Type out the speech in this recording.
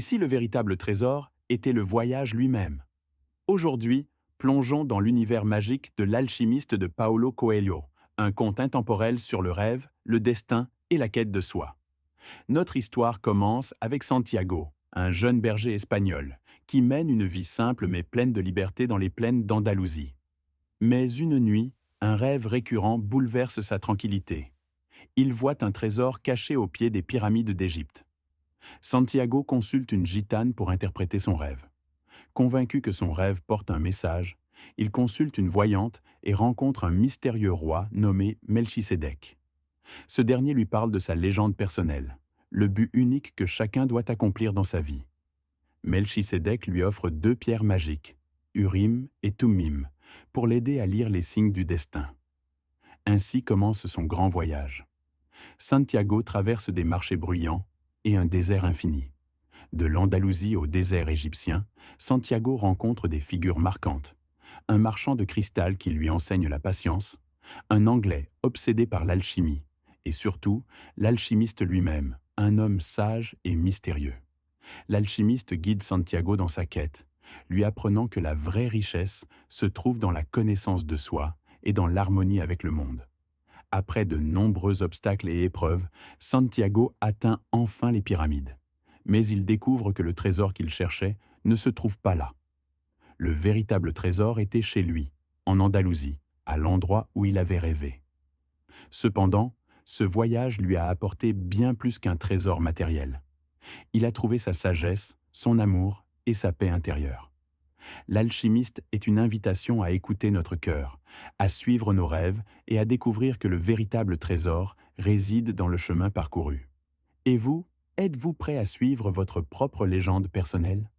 si le véritable trésor était le voyage lui-même? Aujourd'hui, plongeons dans l'univers magique de l'alchimiste de Paulo Coelho, un conte intemporel sur le rêve, le destin et la quête de soi. Notre histoire commence avec Santiago, un jeune berger espagnol, qui mène une vie simple mais pleine de liberté dans les plaines d'Andalousie. Mais une nuit, un rêve récurrent bouleverse sa tranquillité. Il voit un trésor caché au pied des pyramides d'Égypte. Santiago consulte une gitane pour interpréter son rêve. Convaincu que son rêve porte un message, il consulte une voyante et rencontre un mystérieux roi nommé Melchisédek. Ce dernier lui parle de sa légende personnelle, le but unique que chacun doit accomplir dans sa vie. Melchisédek lui offre deux pierres magiques, Urim et Thummim, pour l'aider à lire les signes du destin. Ainsi commence son grand voyage. Santiago traverse des marchés bruyants et un désert infini. De l'Andalousie au désert égyptien, Santiago rencontre des figures marquantes. Un marchand de cristal qui lui enseigne la patience, un Anglais obsédé par l'alchimie, et surtout l'alchimiste lui-même, un homme sage et mystérieux. L'alchimiste guide Santiago dans sa quête, lui apprenant que la vraie richesse se trouve dans la connaissance de soi et dans l'harmonie avec le monde. Après de nombreux obstacles et épreuves, Santiago atteint enfin les pyramides. Mais il découvre que le trésor qu'il cherchait ne se trouve pas là. Le véritable trésor était chez lui, en Andalousie, à l'endroit où il avait rêvé. Cependant, ce voyage lui a apporté bien plus qu'un trésor matériel. Il a trouvé sa sagesse, son amour et sa paix intérieure. L'alchimiste est une invitation à écouter notre cœur, à suivre nos rêves et à découvrir que le véritable trésor réside dans le chemin parcouru. Et vous, êtes-vous prêt à suivre votre propre légende personnelle?